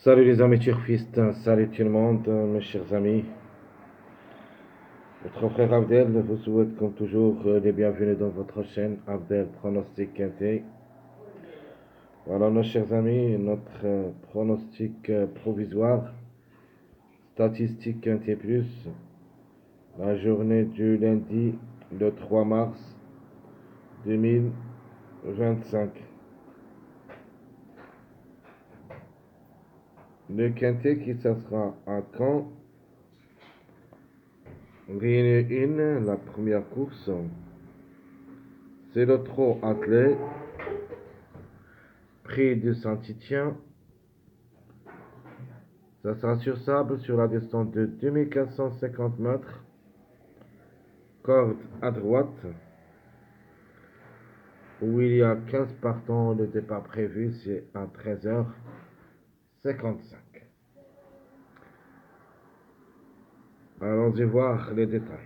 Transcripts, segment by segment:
Salut les amis turfistes, salut tout le monde, mes chers amis. Votre frère Abdel vous souhaite comme toujours les bienvenus dans votre chaîne Abdel Pronostic Quintet. Voilà nos chers amis, notre pronostic provisoire, statistique Quintet Plus, la journée du lundi le 3 mars 2025. Le Quintet qui sera à Caen, Réunion 1, la première course, c'est le trot attelé. Prix de Saint-Titien, ça sera sur sable sur la distance de 2450 mètres. Corde à droite, où il y a 15 partants. Le départ prévu, c'est à 13h55. Allons-y voir les détails.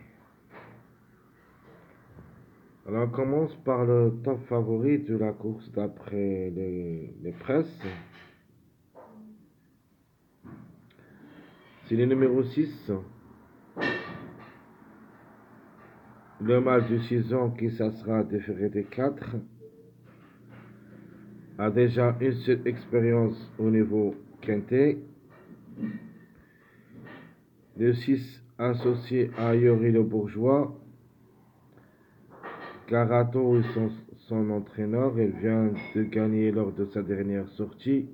Alors, on commence par le top favori de la course d'après les presses. C'est le numéro 6. Le mâle de 6 ans qui s'assera déféré des 4 a déjà une seule expérience au niveau quintet. Le 6 associé à Yori le Bourgeois. Carato est son entraîneur. Il vient de gagner lors de sa dernière sortie.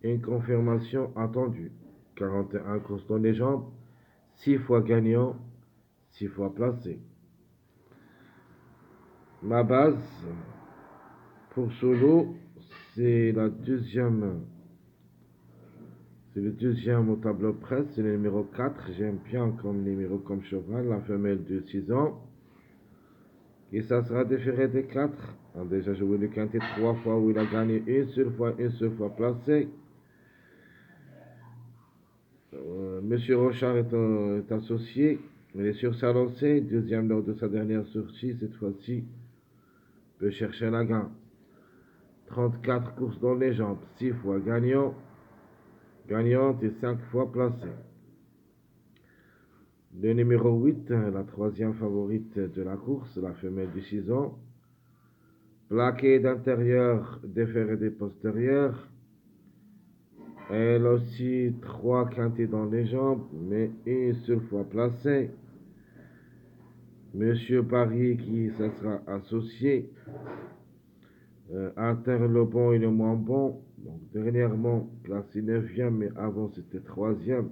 Une confirmation attendue. 41 courses dans les jambes, 6 fois gagnant, 6 fois placé. Ma base pour solo, c'est le deuxième au tableau presse, c'est le numéro 4. J'aime bien comme numéro comme cheval, la femelle de 6 ans. Et ça sera déféré des 4. On a déjà joué le quintet 3 fois où il a gagné une seule fois placé. Monsieur Rochard est associé. Il est sur sa lancée, deuxième lors de sa dernière sortie. Cette fois-ci, peut chercher la gagne. 34 courses dans les jambes, 6 fois gagnante et 5 fois placée. Le numéro 8, la troisième favorite de la course, la femelle de 6 ans. Plaquée d'intérieur, déférée des postérieurs. Elle aussi 3 quintets dans les jambes, mais une seule fois placée. Monsieur Paris qui ça sera associé. Inter le bon et le moins bon. Donc dernièrement classé 9e, mais avant c'était 3e.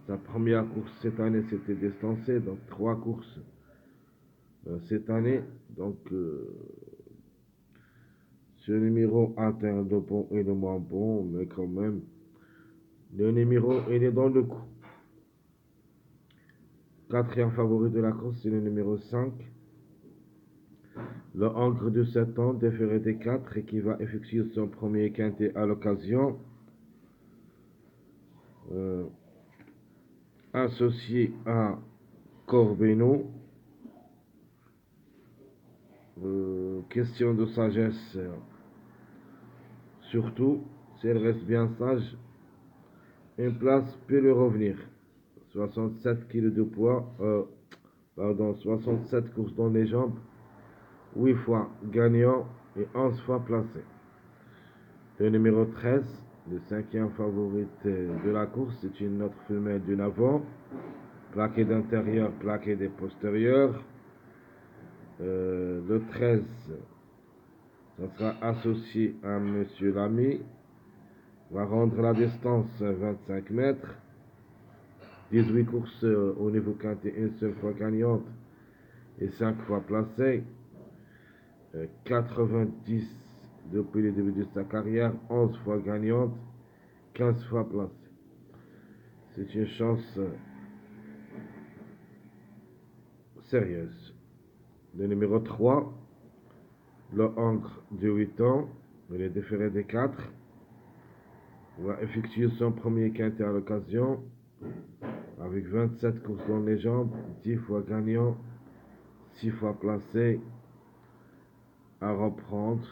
Sa première course cette année s'était distancée, donc 3 courses cette année. Donc ce numéro Inter le bon et le moins bon, mais quand même, le numéro il est dans le coup. Quatrième favori de la course, c'est le numéro 5. Le Ancre de 7 ans, déféré des 4 et qui va effectuer son premier quintet à l'occasion. Associé à Corbeno. Question de sagesse. Surtout, si elle reste bien sage, une place peut lui revenir. 67 kg de poids, 67 courses dans les jambes, 8 fois gagnant et 11 fois placé. Le numéro 13, le cinquième favori de la course, c'est une autre femelle d'une avant, plaquée d'intérieur, plaquée des postérieurs. Le 13, ça sera associé à Monsieur Lamy, va rendre la distance 25 mètres. 18 courses au niveau quintet, une seule fois gagnante et 5 fois placée. 90 depuis le début de sa carrière, 11 fois gagnante, 15 fois placée. C'est une chance sérieuse. Le numéro 3, le Ancre de 8 ans, il est déféré des 4. Il va effectuer son premier quintet à l'occasion avec 27 courses dans les jambes, 10 fois gagnant, 6 fois placé. À reprendre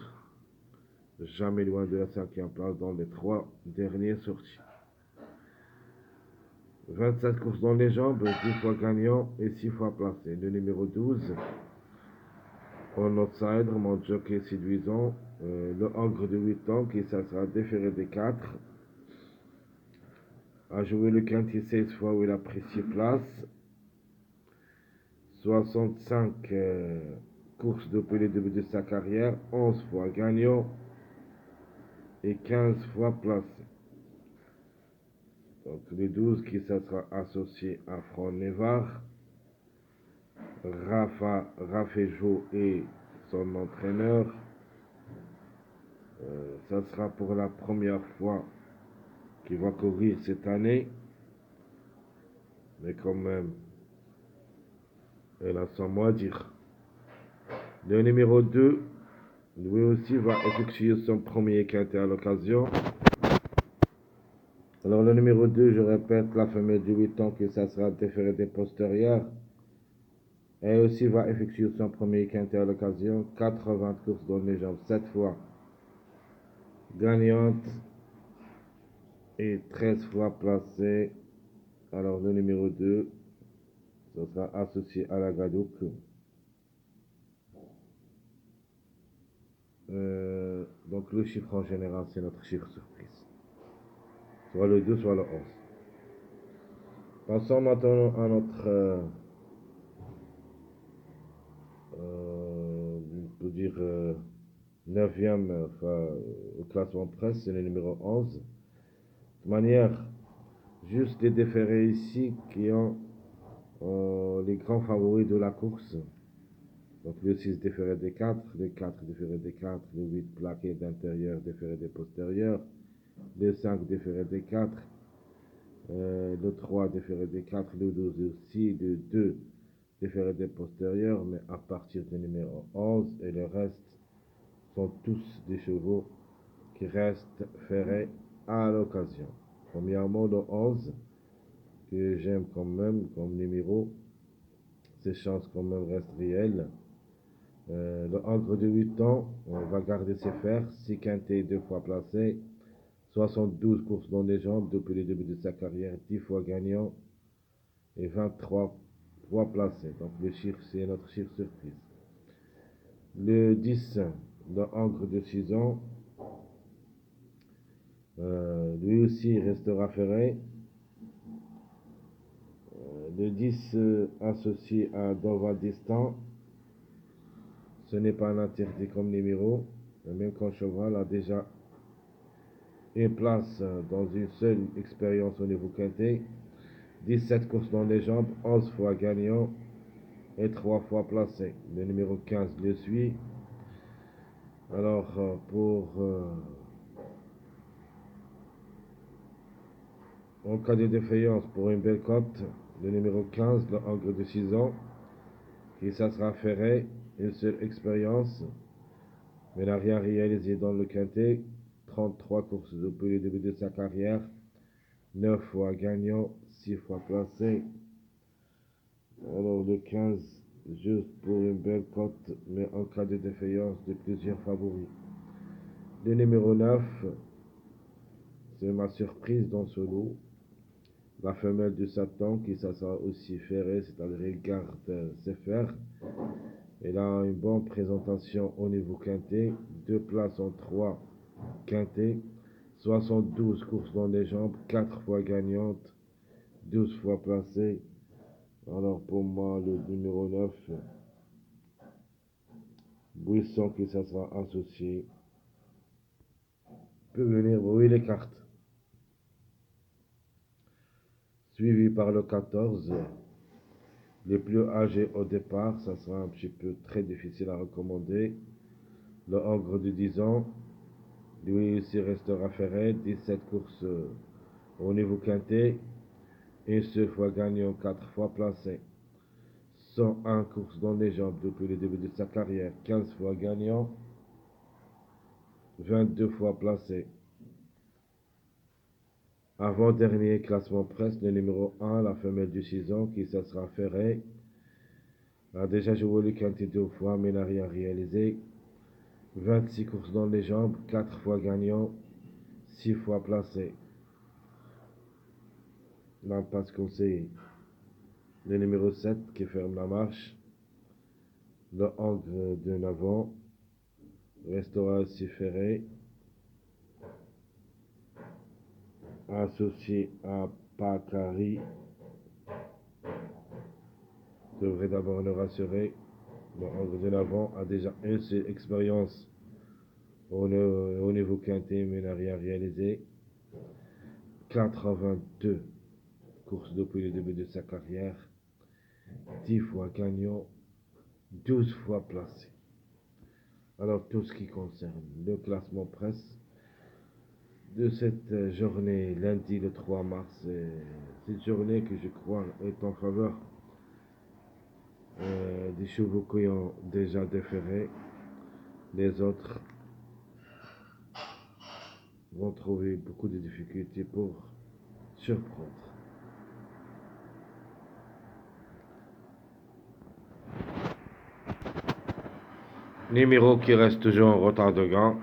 jamais loin de la 5e place dans les 3 dernières sorties. 27 courses dans les jambes, 10 fois gagnant et 6 fois placé. Le numéro 12, en outsider, mon jockey séduisant, le Ogre de 8 ans qui ça sera déféré des 4. A joué le quintet 16 fois où il a pris 6 places. 65 courses depuis le début de sa carrière, 11 fois gagnant et 15 fois placé. Donc le 12 qui ça sera associé à Franck Nevar, Rafejo et son entraîneur. Ça sera pour la première fois qu'il va courir cette année. Mais quand même, elle a son mot à dire. Le numéro 2, lui aussi va effectuer son premier quintet à l'occasion. Alors le numéro 2, je répète, la femelle de 8 ans que ça sera déféré des postérieurs. Elle aussi va effectuer son premier quintet à l'occasion. 80 courses dans les jambes, 7 fois gagnante et 13 fois placée. Alors le numéro 2, ça sera associé à la Gadouk. Donc le chiffre en général, c'est notre chiffre surprise. Soit le 2, soit le 11. Passons maintenant à notre, on peut dire, 9e au classement presse, c'est le numéro 11. De manière, juste les déférés ici qui ont les grands favoris de la course. Donc le 6 déféré des 4, le 4 déféré des 4, le 8 plaqué d'intérieur déféré des postérieurs, le 5 déféré des 4, le 3 déféré des 4, le 12 aussi, le 2 déféré des postérieurs, mais à partir du numéro 11, et le reste sont tous des chevaux qui restent ferrés à l'occasion. Premièrement, le 11, que j'aime quand même comme numéro, ses chances quand même restent réelles. Le Ogre de 8 ans, on va garder ses fers, 6 quintés 2 fois placés, 72 courses dans les jambes depuis le début de sa carrière, 10 fois gagnant et 23 fois placé. Donc le chiffre, c'est notre chiffre surprise. Le 10, le Ogre de 6 ans, lui aussi restera ferré. Le 10 associé à Dova Distant, ce n'est pas un interdit comme numéro, même quand Cheval a déjà une place dans une seule expérience au niveau quintet. 17 courses dans les jambes, 11 fois gagnant et 3 fois placé. Le numéro 15 le suit. Alors, en cas de défaillance pour une belle cote, le numéro 15, le Ogre de 6 ans, qui ça sera ferré, une seule expérience, mais n'a rien réalisé dans le quintet. 33 courses depuis le début de sa carrière, 9 fois gagnant, 6 fois placé. Alors le 15, juste pour une belle cote, mais en cas de défaillance de plusieurs favoris. Le numéro 9, c'est ma surprise dans ce lot. La femelle du Satan, qui ça sera aussi ferrée, c'est-à-dire elle garde ses fers. Elle a une bonne présentation au niveau quintet, 2 places en 3 quintet, 72 courses dans les jambes, 4 fois gagnante, 12 fois placée. Alors pour moi, le numéro 9, Buisson qui ça sera associé, peut venir brouiller les cartes. Suivi par le 14, les plus âgés au départ, ça sera un petit peu très difficile à recommander. Le Ogre de 10 ans, lui aussi restera ferré, 17 courses au niveau quintet, une seule fois gagnant, 4 fois placé. 101 courses dans les jambes depuis le début de sa carrière, 15 fois gagnant, 22 fois placé. Avant-dernier classement presse, le numéro 1, la femelle du 6 ans, qui ça sera ferré, a déjà joué le quintet 2 fois, mais n'a rien réalisé. 26 courses dans les jambes, 4 fois gagnant, 6 fois placé. L'impasse conseillée. Le numéro 7 qui ferme la marche. Le Angre de Navant. Restaurant Ferré. Associé à Pacari. Devrait d'abord le rassurer. Le Angre de Navant a déjà une seule expérience au niveau quintet, mais n'a rien réalisé. 82 courses depuis le début de sa carrière. 10 fois gagnant, 12 fois placé. Alors, tout ce qui concerne le classement presse de cette journée, lundi le 3 mars, cette journée que je crois est en faveur des chevaux qui ont déjà déféré. Les autres vont trouver beaucoup de difficultés pour surprendre. Numéro qui reste toujours en retard de gants.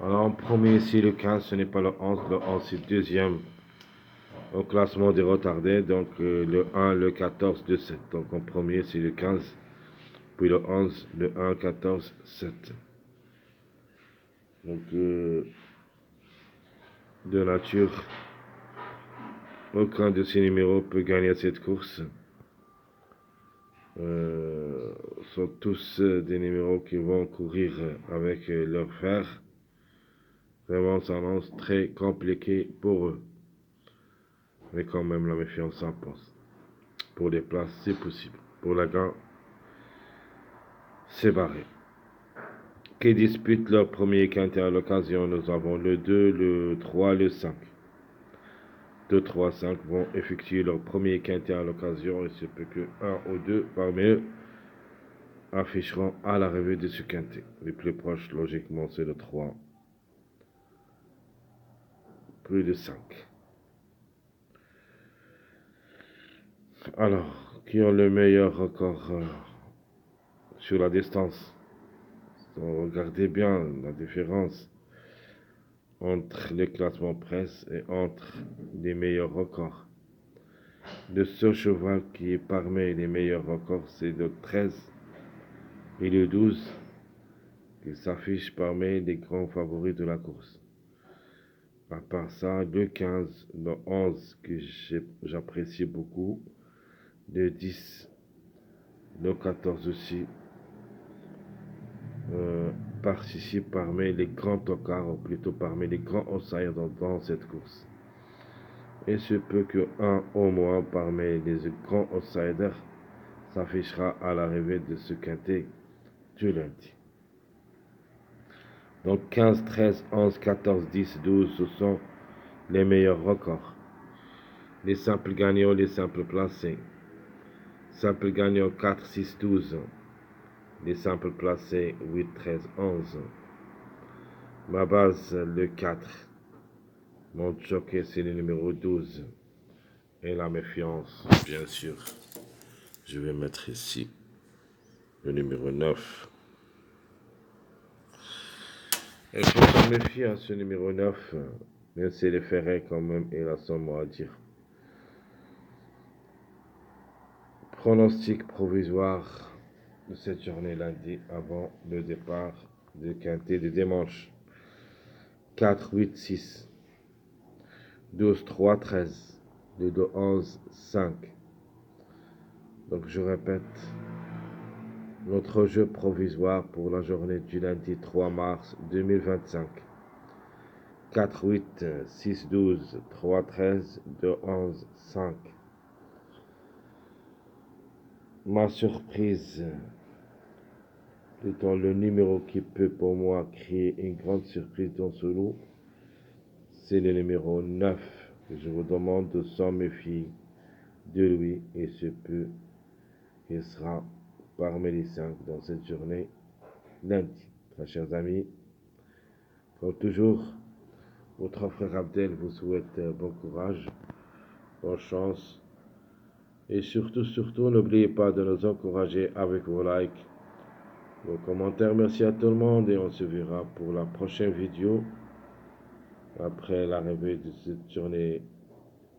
Alors en premier ici le 15, ce n'est pas le 11, le 11 c'est deuxième au classement des retardés, donc le 1, le 14, le 7. Donc en premier c'est le 15, puis le 11, le 1, 14, 7. Donc de nature, aucun de ces numéros peut gagner cette course. Sont tous des numéros qui vont courir avec leur fer. Vraiment, ça annonce très compliqué pour eux. Mais quand même, la méfiance s'impose. Pour les places, c'est possible. Pour la gagne, c'est barré. Qui disputent leur premier quintet à l'occasion, nous avons le 2, le 3, le 5. 2, 3, 5 vont effectuer leur premier quintet à l'occasion. Il se peut que 1 ou 2 parmi eux afficheront à l'arrivée de ce quintet. Les plus proches, logiquement, c'est le 3. Plus de 5. Alors, qui ont le meilleur record sur la distance? Regardez bien la différence entre le classement presse et entre les meilleurs records. Le seul cheval qui est parmi les meilleurs records, c'est le 13 et le 12 qui s'affichent parmi les grands favoris de la course. À part ça, le 15, le 11 que j'apprécie beaucoup, le 10, le 14 aussi, participe parmi les grands tocards, ou plutôt parmi les grands outsiders dans cette course. Et se peut que un au moins parmi les grands outsiders s'affichera à l'arrivée de ce quintet du lundi. Donc 15, 13, 11, 14, 10, 12, ce sont les meilleurs records. Les simples gagnants, les simples placés. Simples gagnants 4, 6, 12. Les simples placés 8, 13, 11. Ma base, le 4. Mon jockey, c'est le numéro 12. Et la méfiance, bien sûr. Je vais mettre ici le numéro 9. Il faut s'en méfier à ce numéro 9. Même si les ferrets, quand même, il a son mot à dire. Pronostic provisoire de cette journée lundi avant le départ du quintet de dimanche. 4, 8, 6. 12, 3, 13. 2, 2, 11, 5. Donc je répète, notre jeu provisoire pour la journée du lundi 3 mars 2025. 4, 8, 6, 12, 3, 13, 2, 11, 5. Ma surprise, plutôt le numéro qui peut pour moi créer une grande surprise dans ce lot, c'est le numéro 9. Je vous demande de s'en méfier de lui et ce peu qu'il sera parmi les 5 dans cette journée lundi. Très chers amis, comme toujours, votre frère Abdel vous souhaite bon courage, bonne chance et surtout, n'oubliez pas de nous encourager avec vos likes, vos commentaires. Merci à tout le monde et on se verra pour la prochaine vidéo après l'arrivée de cette journée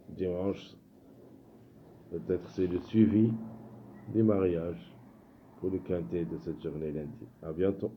dimanche. Peut-être c'est le suivi des mariages pour le quintet de cette journée lundi. À bientôt.